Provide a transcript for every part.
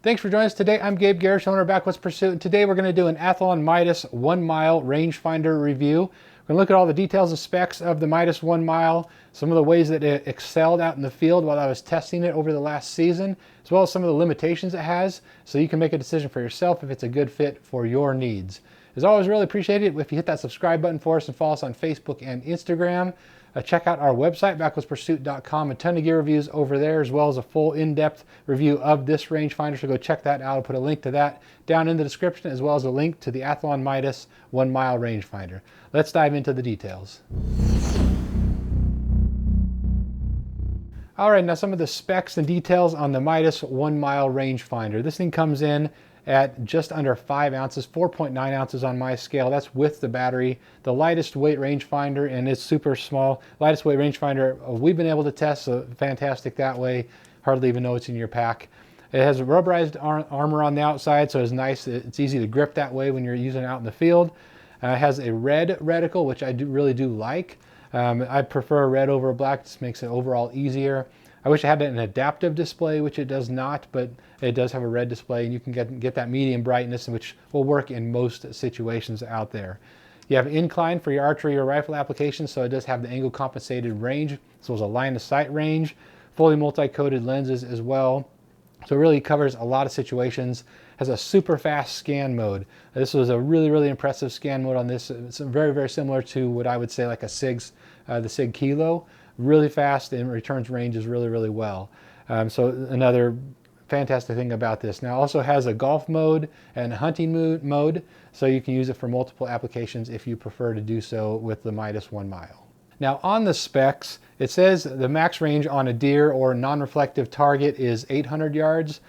Thanks for joining us today. I'm Gabe Garrish, owner of Backwoods Pursuit, and today we're going to do an Athlon Midas 1 mile rangefinder review. We're going to look at all the details and specs of the Midas 1 mile, some of the ways that it excelled out in the field while I was testing it over the last season, as well as some of the limitations it has, so you can make a decision for yourself if it's a good fit for your needs. As always, really appreciate it if you hit that subscribe button for us and follow us on Facebook and Instagram. Check out our website, backwoodspursuit.com. A ton of gear reviews over there, as well as a full in-depth review of this rangefinder. So go check that out. I'll put a link to that down in the description, as well as a link to the Athlon Midas 1 mile rangefinder. Let's dive into the details. All right, now some of the specs and details on the Midas 1 mile rangefinder. This thing comes in at just under 5 ounces, 4.9 ounces on my scale. That's with the battery. The lightest weight rangefinder, and it's super small. Lightest weight rangefinder we've been able to test, so fantastic that way. Hardly even know it's in your pack. It has a rubberized armor on the outside, so it's nice. It's easy to grip that way when you're using it out in the field. It has a red reticle, which I really do like. I prefer red over black. It just makes it overall easier. I wish it had an adaptive display, which it does not, but it does have a red display, and you can get that medium brightness, which will work in most situations out there. You have incline for your archery or rifle applications, so it does have the angle compensated range, so it's a line of sight range, fully multi-coated lenses as well. So it really covers a lot of situations. Has a super fast scan mode. This was a really impressive scan mode on this. It's very similar to what I would say like a SIG's, the SIG Kilo. Really fast and returns ranges really well. So another fantastic thing about this. Now it also has a golf mode and hunting mode, so you can use it for multiple applications if you prefer to do so with the Midas 1 mile. Now on the specs, it says the max range on a deer or non-reflective target is 800 yards.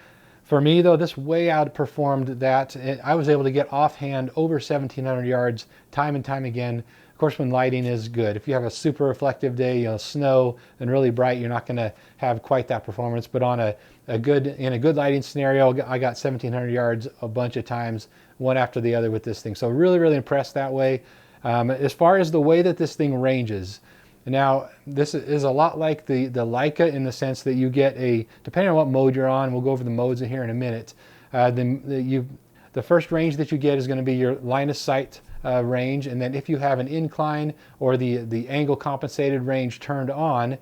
For me though, this way outperformed that. I was able to get offhand over 1700 yards time and time again. Of course, when lighting is good. If you have a super reflective day, snow and really bright, you're not going to have quite that performance. But on a good lighting scenario, I got 1700 yards a bunch of times, one after the other with this thing. So really impressed that way. As far as the way that this thing ranges, now this is a lot like the Leica in the sense that you get depending on what mode you're on, we'll go over the modes in here in a minute. The first range that you get is going to be your line of sight range, and then if you have an incline or the angle compensated range turned on,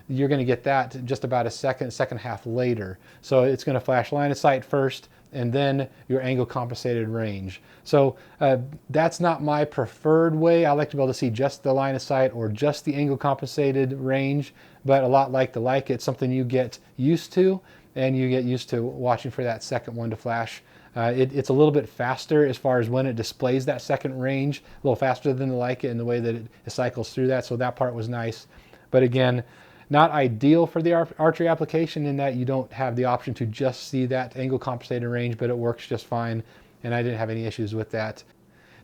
you're going to get that just about a second half later. So it's going to flash line of sight first and then your angle compensated range. So that's not my preferred way. I like to be able to see just the line of sight or just the angle compensated range, but a lot like the Leica, it's something you get used to, and you get used to watching for that second one to flash. It's a little bit faster as far as when it displays that second range, a little faster than the Leica in the way that it cycles through that, so that part was nice. But again, not ideal for the archery application in that you don't have the option to just see that angle compensated range, but it works just fine, and I didn't have any issues with that.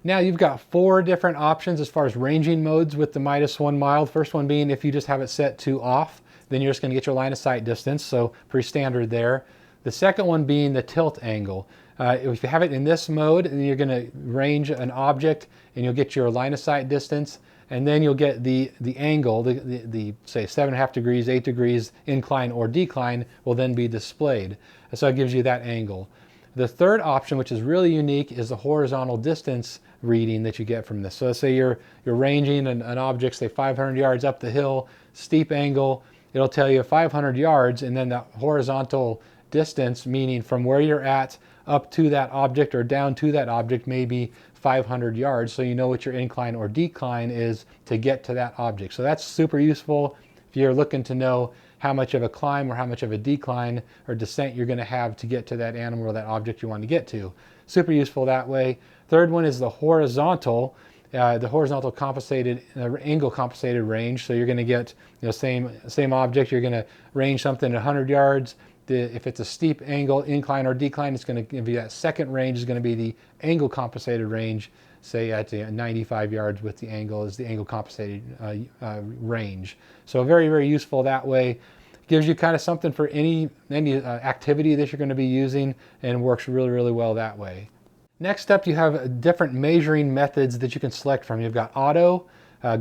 Now you've got 4 different options as far as ranging modes with the Midas 1 mile. The first one being if you just have it set to off, then you're just going to get your line of sight distance, so pretty standard there. The second one being the tilt angle. If you have it in this mode, then you're going to range an object and you'll get your line of sight distance, and then you'll get the angle, the say 7.5 degrees, 8 degrees incline or decline will then be displayed. So it gives you that angle. The third option, which is really unique, is the horizontal distance reading that you get from this. So let's say you're ranging an object, say 500 yards up the hill, steep angle, it'll tell you 500 yards, and then the horizontal distance, meaning from where you're at up to that object or down to that object, maybe 500 yards, so you know what your incline or decline is to get to that object. So that's super useful if you're looking to know how much of a climb or how much of a decline or descent you're going to have to get to that animal or that object you want to get to. Super useful that way. Third one is the horizontal compensated angle compensated range. So you're going to get same object, you're going to range something at 100 yards. If it's a steep angle, incline or decline, it's going to give you that second range is going to be the angle compensated range, say at 95 yards with the angle is the angle compensated range. So very useful that way. Gives you kind of something for any activity that you're going to be using, and works really well that way. Next up, you have different measuring methods that you can select from. You've got auto,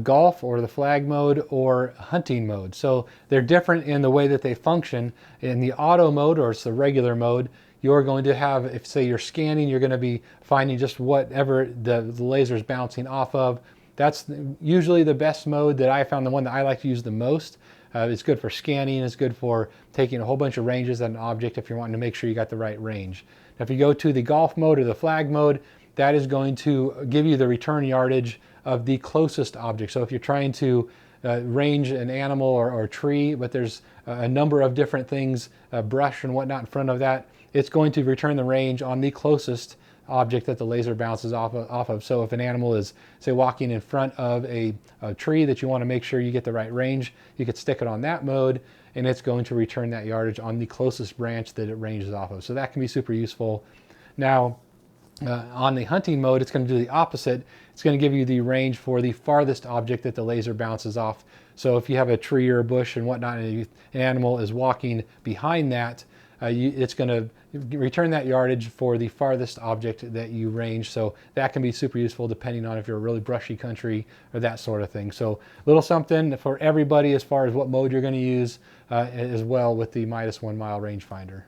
golf or the flag mode or hunting mode. So they're different in the way that they function. In the auto mode, or it's the regular mode, you're going to have, if say you're scanning, you're going to be finding just whatever the laser is bouncing off of. That's usually the best mode that I found, the one that I like to use the most. It's good for scanning, it's good for taking a whole bunch of ranges at an object if you're wanting to make sure you got the right range. Now, if you go to the golf mode or the flag mode, that is going to give you the return yardage of the closest object. So if you're trying to range an animal or a tree, but there's a number of different things, brush and whatnot in front of that, it's going to return the range on the closest object that the laser bounces off of. So if an animal is, say, walking in front of a tree that you want to make sure you get the right range, you could stick it on that mode, and it's going to return that yardage on the closest branch that it ranges off of. So that can be super useful. Now, on the hunting mode, it's going to do the opposite. It's going to give you the range for the farthest object that the laser bounces off. So if you have a tree or a bush and whatnot, and an animal is walking behind that, it's going to return that yardage for the farthest object that you range. So that can be super useful depending on if you're a really brushy country or that sort of thing. So a little something for everybody as far as what mode you're going to use as well with the Midas 1 Mile Rangefinder.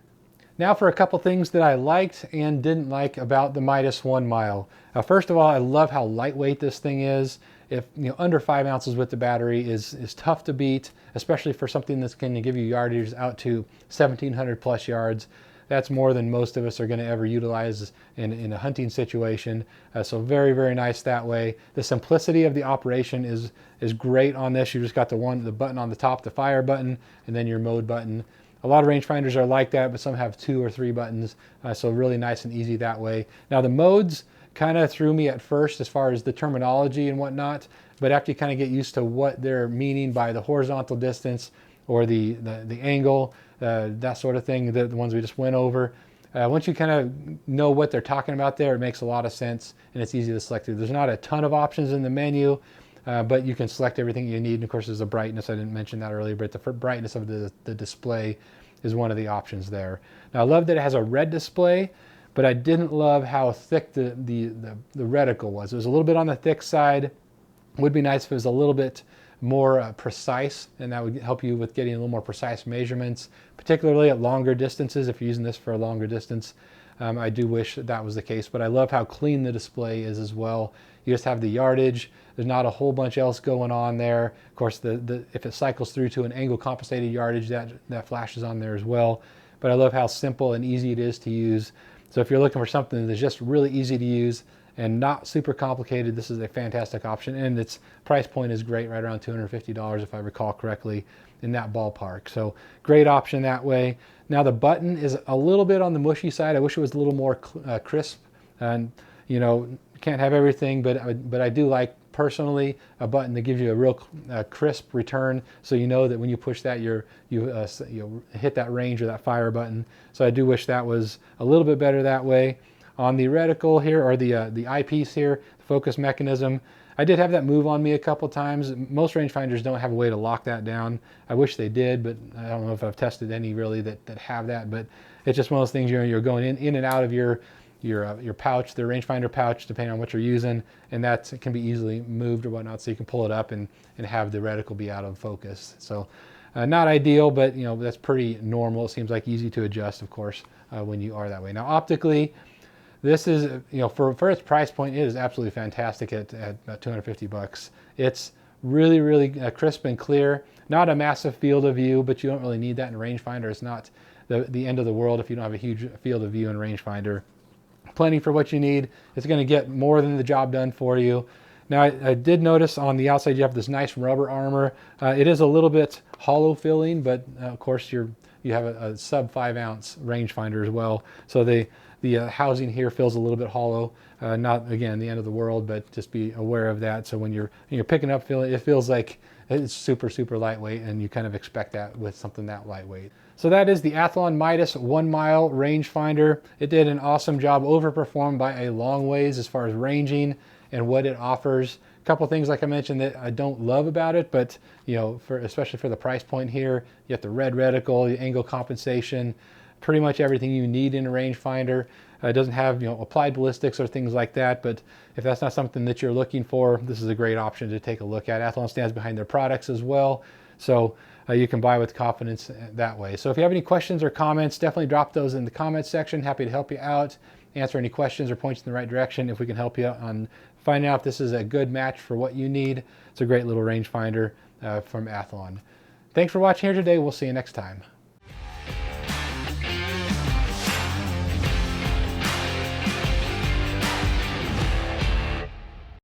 Now for a couple things that I liked and didn't like about the Midas 1 Mile. First of all, I love how lightweight this thing is. If under 5 ounces with the battery is tough to beat, especially for something that's going to give you yardage out to 1,700 plus yards. That's more than most of us are going to ever utilize in a hunting situation. So very, very nice that way. The simplicity of the operation is great on this. You just got the button on the top, the fire button, and then your mode button. A lot of rangefinders are like that, but some have 2 or 3 buttons. So really nice and easy that way. Now the modes kind of threw me at first as far as the terminology and whatnot, but after you kind of get used to what they're meaning by the horizontal distance or the angle, that sort of thing, the ones we just went over, once you kind of know what they're talking about there, it makes a lot of sense and it's easy to select through. There's not a ton of options in the menu, but you can select everything you need. And of course, there's a brightness. I didn't mention that earlier, but the brightness of the display is one of the options there. Now I love that it has a red display, but I didn't love how thick the reticle was. It was a little bit on the thick side. It would be nice if it was a little bit more precise, and that would help you with getting a little more precise measurements, particularly at longer distances. If you're using this for a longer distance, I do wish that was the case, but I love how clean the display is as well. You just have the yardage. There's not a whole bunch else going on there. Of course, if it cycles through to an angle compensated yardage, that flashes on there as well. But I love how simple and easy it is to use. So if you're looking for something that's just really easy to use and not super complicated, this is a fantastic option. And its price point is great, right around $250 if I recall correctly, in that ballpark. So great option that way. Now the button is a little bit on the mushy side. I wish it was a little more crisp. And can't have everything, but I do like personally a button that gives you a real crisp return, so you know that when you push that you hit that range or that fire button. So I do wish that was a little bit better that way. On the reticle here, or the eyepiece here, the focus mechanism, I did have that move on me a couple times. Most rangefinders don't have a way to lock that down. I wish they did, but I don't know if I've tested any really that have that. But it's just one of those things, you're going in and out of your pouch, the rangefinder pouch, depending on what you're using, and that can be easily moved or whatnot, so you can pull it up and have the reticle be out of focus. So not ideal, but that's pretty normal. It seems like easy to adjust, of course, when you are that way. Now optically, this is, for its price point, it is absolutely fantastic at about $250. It's really, really crisp and clear. Not a massive field of view, but you don't really need that in a rangefinder. It's not the end of the world if you don't have a huge field of view in a rangefinder. Plenty for what you need. It's going to get more than the job done for you. Now I did notice on the outside you have this nice rubber armor. It is a little bit hollow feeling, but of course you have a sub 5 ounce rangefinder as well. So the housing here feels a little bit hollow. Not again the end of the world, but just be aware of that. So when you're picking up, it feels like it's super, super lightweight, and you kind of expect that with something that lightweight. So that is the Athlon Midas 1 Mile Rangefinder. It did an awesome job, overperformed by a long ways as far as ranging and what it offers. A couple things, like I mentioned, that I don't love about it, but especially for the price point here, you have the red reticle, the angle compensation, pretty much everything you need in a rangefinder. It doesn't have, applied ballistics or things like that, but if that's not something that you're looking for, this is a great option to take a look at. Athlon stands behind their products as well, so you can buy with confidence that way. So if you have any questions or comments, definitely drop those in the comments section. Happy to help you out, answer any questions or point you in the right direction if we can help you on finding out if this is a good match for what you need. It's a great little rangefinder from Athlon. Thanks for watching here today. We'll see you next time.